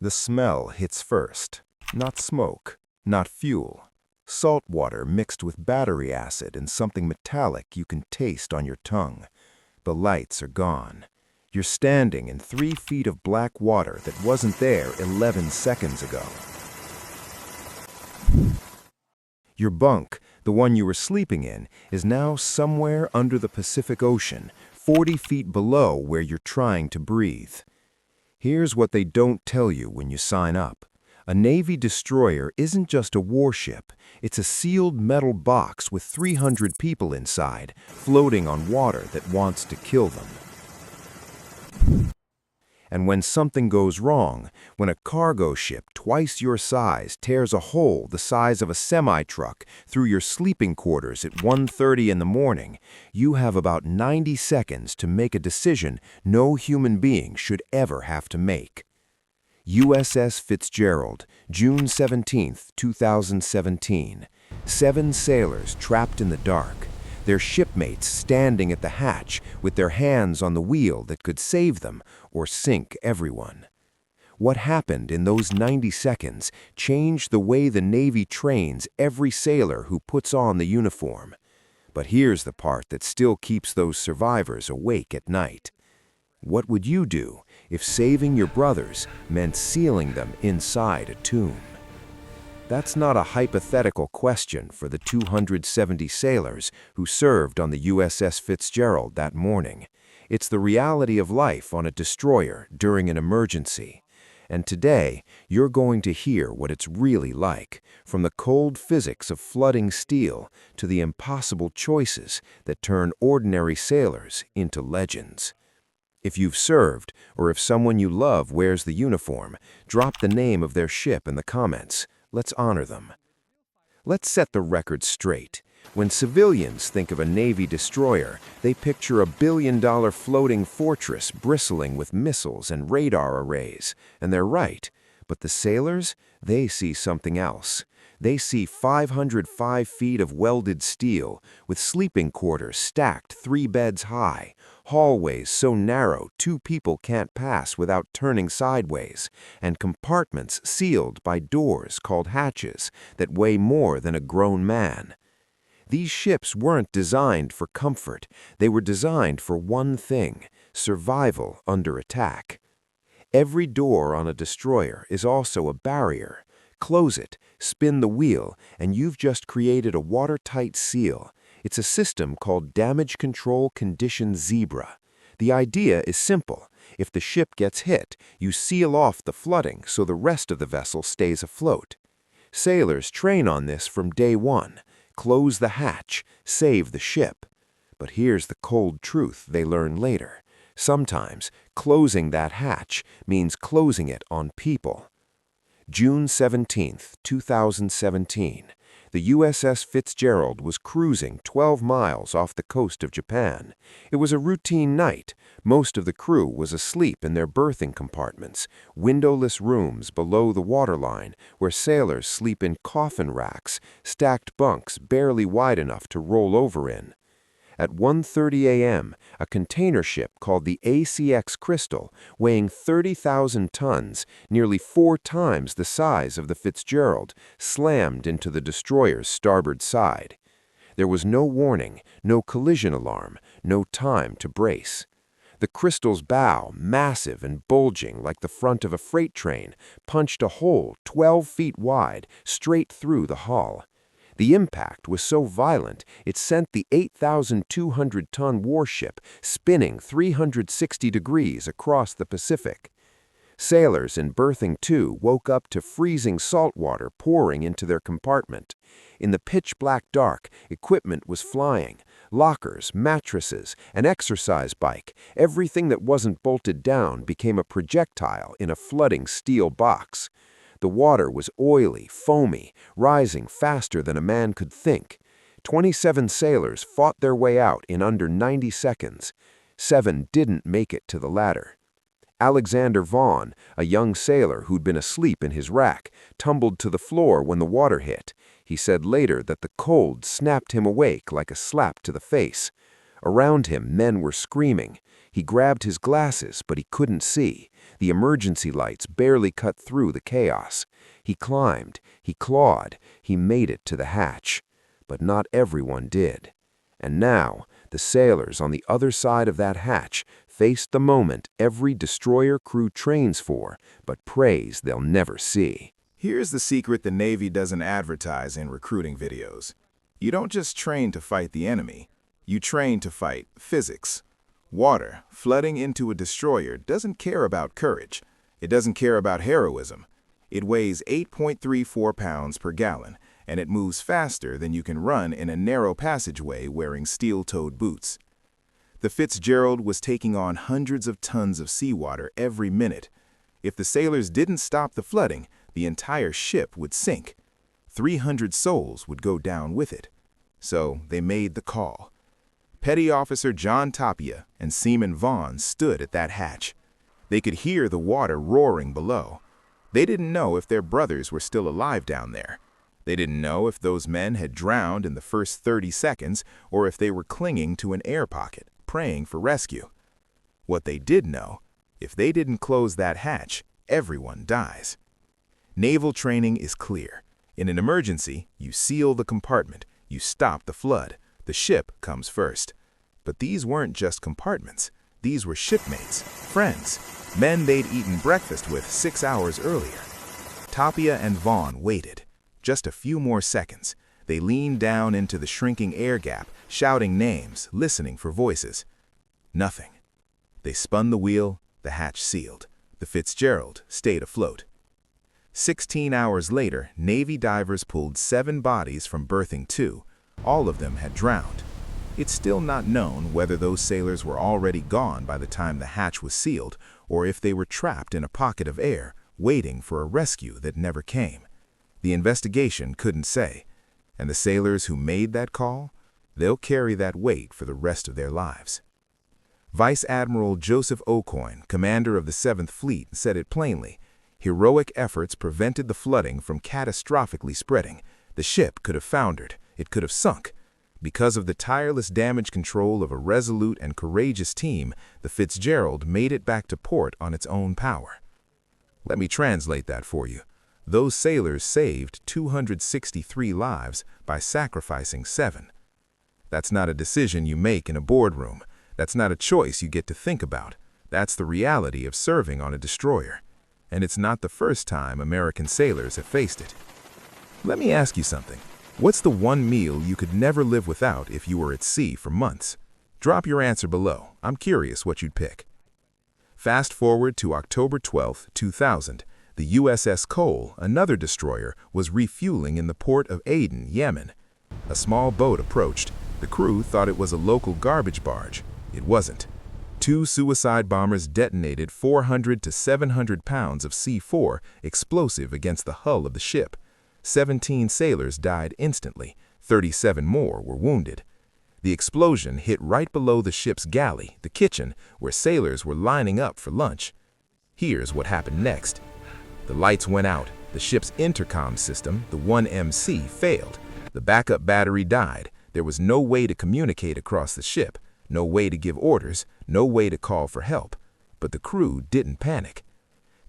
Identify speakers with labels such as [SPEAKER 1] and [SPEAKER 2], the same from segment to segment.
[SPEAKER 1] The smell hits first. Not smoke, not fuel. Salt water mixed with battery acid and something metallic you can taste on your tongue. The lights are gone. You're standing in 3 feet of black water that wasn't there 11 seconds ago. Your bunk, the one you were sleeping in, is now somewhere under the Pacific Ocean, 40 feet below where you're trying to breathe. Here's what they don't tell you when you sign up. A Navy destroyer isn't just a warship. It's a sealed metal box with 300 people inside, floating on water that wants to kill them. And when something goes wrong, when a cargo ship twice your size tears a hole the size of a semi-truck through your sleeping quarters at 1:30 in the morning, you have about 90 seconds to make a decision no human being should ever have to make. USS Fitzgerald, June 17, 2017. 7 sailors trapped in the dark. Their shipmates standing at the hatch with their hands on the wheel that could save them or sink everyone. What happened in those 90 seconds changed the way the Navy trains every sailor who puts on the uniform. But here's the part that still keeps those survivors awake at night. What would you do if saving your brothers meant sealing them inside a tomb? That's not a hypothetical question for the 270 sailors who served on the USS Fitzgerald that morning. It's the reality of life on a destroyer during an emergency. And today, you're going to hear what it's really like, from the cold physics of flooding steel to the impossible choices that turn ordinary sailors into legends. If you've served, or if someone you love wears the uniform, drop the name of their ship in the comments. Let's honor them. Let's set the record straight. When civilians think of a Navy destroyer, they picture a billion-dollar floating fortress bristling with missiles and radar arrays. And they're right. But the sailors, they see something else. They see 505 feet of welded steel, with sleeping quarters stacked 3 beds high, hallways so narrow 2 people can't pass without turning sideways, and compartments sealed by doors called hatches that weigh more than a grown man. These ships weren't designed for comfort. They were designed for one thing: survival under attack. Every door on a destroyer is also a barrier. Close it, spin the wheel, and you've just created a watertight seal. It's a system called Damage Control Condition Zebra. The idea is simple. If the ship gets hit, you seal off the flooding so the rest of the vessel stays afloat. Sailors train on this from day one. Close the hatch, save the ship. But here's the cold truth they learn later. Sometimes closing that hatch means closing it on people. June 17, 2017. The USS Fitzgerald was cruising 12 miles off the coast of Japan. It was a routine night. Most of the crew was asleep in their berthing compartments, windowless rooms below the waterline where sailors sleep in coffin racks, stacked bunks barely wide enough to roll over in. At 1:30 a.m., a container ship called the ACX Crystal, weighing 30,000 tons, nearly 4 times the size of the Fitzgerald, slammed into the destroyer's starboard side. There was no warning, no collision alarm, no time to brace. The Crystal's bow, massive and bulging like the front of a freight train, punched a hole 12 feet wide straight through the hull. The impact was so violent it sent the 8,200-ton warship spinning 360 degrees across the Pacific. Sailors in berthing 2 woke up to freezing salt water pouring into their compartment. In the pitch-black dark, equipment was flying. Lockers, mattresses, an exercise bike, everything that wasn't bolted down became a projectile in a flooding steel box. The water was oily, foamy, rising faster than a man could think. 27 sailors fought their way out in under 90 seconds. 7 didn't make it to the ladder. Alexander Vaughn, a young sailor who'd been asleep in his rack, tumbled to the floor when the water hit. He said later that the cold snapped him awake like a slap to the face. Around him, men were screaming. He grabbed his glasses, but he couldn't see. The emergency lights barely cut through the chaos. He climbed, he clawed, he made it to the hatch. But not everyone did. And now, the sailors on the other side of that hatch faced the moment every destroyer crew trains for, but prays they'll never see.
[SPEAKER 2] Here's the secret the Navy doesn't advertise in recruiting videos. You don't just train to fight the enemy. You train to fight physics. Water flooding into a destroyer doesn't care about courage. It doesn't care about heroism. It weighs 8.34 pounds per gallon, and it moves faster than you can run in a narrow passageway wearing steel-toed boots. The Fitzgerald was taking on hundreds of tons of seawater every minute. If the sailors didn't stop the flooding, the entire ship would sink. 300 souls would go down with it. So they made the call. Petty Officer John Tapia and Seaman Vaughn stood at that hatch. They could hear the water roaring below. They didn't know if their brothers were still alive down there. They didn't know if those men had drowned in the first 30 seconds or if they were clinging to an air pocket, praying for rescue. What they did know, if they didn't close that hatch, everyone dies. Naval training is clear. In an emergency, you seal the compartment, you stop the flood. The ship comes first. But these weren't just compartments. These were shipmates, friends, men they'd eaten breakfast with 6 hours earlier. Tapia and Vaughn waited. Just a few more seconds. They leaned down into the shrinking air gap, shouting names, listening for voices. Nothing. They spun the wheel, the hatch sealed. The Fitzgerald stayed afloat. 16 hours later, Navy divers pulled 7 bodies from berthing 2. All of them had drowned. It's still not known whether those sailors were already gone by the time the hatch was sealed, or if they were trapped in a pocket of air, waiting for a rescue that never came. The investigation couldn't say. And the sailors who made that call, they'll carry that weight for the rest of their lives. Vice Admiral Joseph Aucoin, commander of the 7th Fleet, said it plainly. Heroic efforts prevented the flooding from catastrophically spreading. The ship could have foundered. It could have sunk. Because of the tireless damage control of a resolute and courageous team, the Fitzgerald made it back to port on its own power. Let me translate that for you. Those sailors saved 263 lives by sacrificing 7. That's not a decision you make in a boardroom. That's not a choice you get to think about. That's the reality of serving on a destroyer. And it's not the first time American sailors have faced it. Let me ask you something. What's the one meal you could never live without if you were at sea for months? Drop your answer below. I'm curious what you'd pick. Fast forward to October 12, 2000. The USS Cole, another destroyer, was refueling in the port of Aden, Yemen. A small boat approached. The crew thought it was a local garbage barge. It wasn't. 2 suicide bombers detonated 400 to 700 pounds of C4 explosive against the hull of the ship. 17 sailors died instantly. 37 more were wounded. The explosion hit right below the ship's galley, the kitchen, where sailors were lining up for lunch. Here's what happened next. The lights went out. The ship's intercom system, the 1MC, failed. The backup battery died. There was no way to communicate across the ship, no way to give orders, no way to call for help. But the crew didn't panic.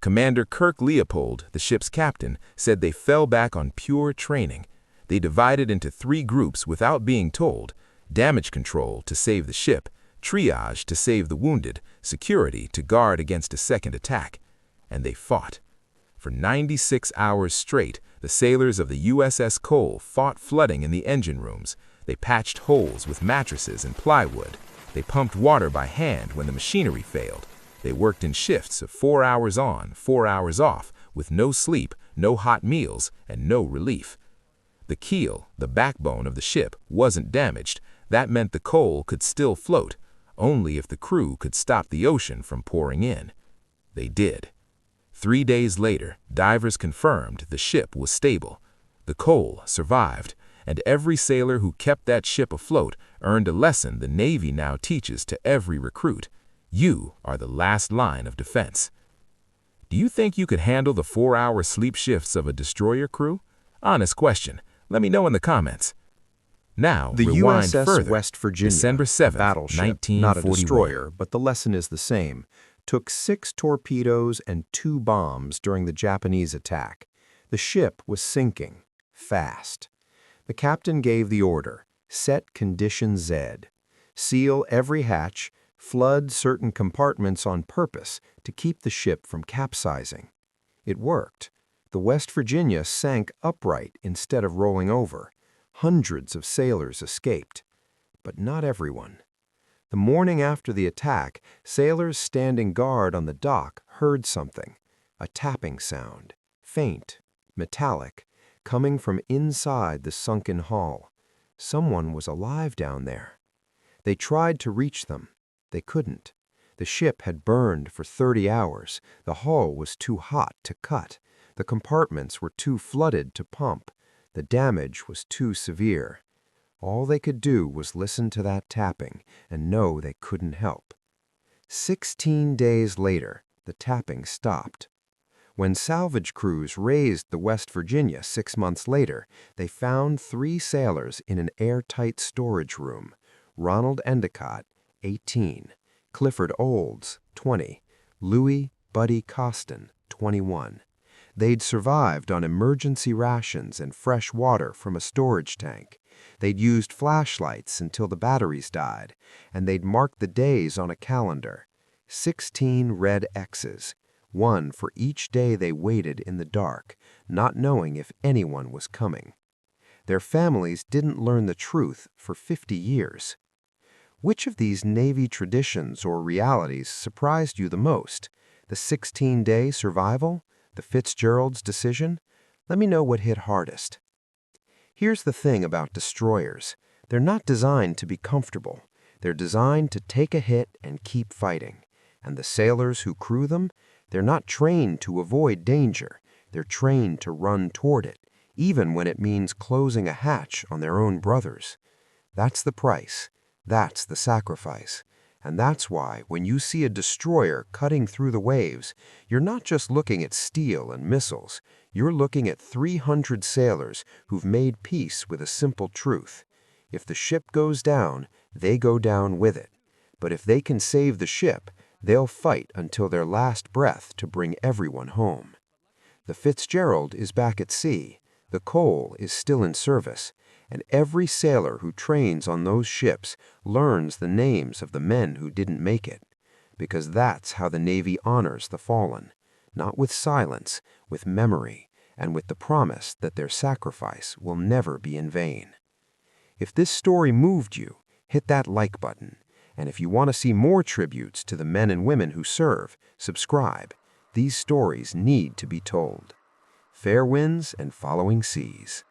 [SPEAKER 2] Commander Kirk Leopold, the ship's captain, said they fell back on pure training. They divided into 3 groups without being told: damage control to save the ship, triage to save the wounded, security to guard against a second attack. And they fought. For 96 hours straight, the sailors of the USS Cole fought flooding in the engine rooms. They patched holes with mattresses and plywood. They pumped water by hand when the machinery failed. They worked in shifts of 4 hours on, 4 hours off, with no sleep, no hot meals, and no relief. The keel, the backbone of the ship, wasn't damaged. That meant the Cole could still float, only if the crew could stop the ocean from pouring in. They did. 3 days later, divers confirmed the ship was stable. The Cole survived, and every sailor who kept that ship afloat earned a lesson the Navy now teaches to every recruit. You are the last line of defense. Do you think you could handle the 4-hour sleep shifts of a destroyer crew? Honest question. Let me know in the comments.
[SPEAKER 3] Now,
[SPEAKER 1] The
[SPEAKER 3] rewind
[SPEAKER 1] USS
[SPEAKER 3] further.
[SPEAKER 1] West Virginia,
[SPEAKER 3] December
[SPEAKER 1] a
[SPEAKER 3] 7th,
[SPEAKER 1] battleship,
[SPEAKER 3] 1941.
[SPEAKER 1] not a destroyer, but the lesson is the same, took 6 torpedoes and 2 bombs during the Japanese attack. The ship was sinking, fast. The captain gave the order, set condition Z. Seal every hatch, flood certain compartments on purpose to keep the ship from capsizing. It worked. The West Virginia sank upright instead of rolling over. Hundreds of sailors escaped, but not everyone. The morning after the attack, sailors standing guard on the dock heard something, a tapping sound, faint, metallic, coming from inside the sunken hull. Someone was alive down there. They tried to reach them. They couldn't. The ship had burned for 30 hours. The hull was too hot to cut. The compartments were too flooded to pump. The damage was too severe. All they could do was listen to that tapping and know they couldn't help. 16 days later, the tapping stopped. When salvage crews raised the West Virginia 6 months later, they found 3 sailors in an airtight storage room. Ronald Endicott, 18. Clifford Olds, 20. Louis Buddy Costin, 21. They'd survived on emergency rations and fresh water from a storage tank. They'd used flashlights until the batteries died, and they'd marked the days on a calendar. 16 red X's, 1 for each day they waited in the dark, not knowing if anyone was coming. Their families didn't learn the truth for 50 years. Which of these Navy traditions or realities surprised you the most? The 16-day survival? The Fitzgerald's decision? Let me know what hit hardest. Here's the thing about destroyers. They're not designed to be comfortable. They're designed to take a hit and keep fighting. And the sailors who crew them, they're not trained to avoid danger. They're trained to run toward it, even when it means closing a hatch on their own brothers. That's the price. That's the sacrifice. And that's why, when you see a destroyer cutting through the waves, you're not just looking at steel and missiles. You're looking at 300 sailors who've made peace with a simple truth. If the ship goes down, they go down with it. But if they can save the ship, they'll fight until their last breath to bring everyone home. The Fitzgerald is back at sea. The Cole is still in service. And every sailor who trains on those ships learns the names of the men who didn't make it. Because that's how the Navy honors the fallen. Not with silence, with memory, and with the promise that their sacrifice will never be in vain. If this story moved you, hit that like button. And if you want to see more tributes to the men and women who serve, subscribe. These stories need to be told. Fair winds and following seas.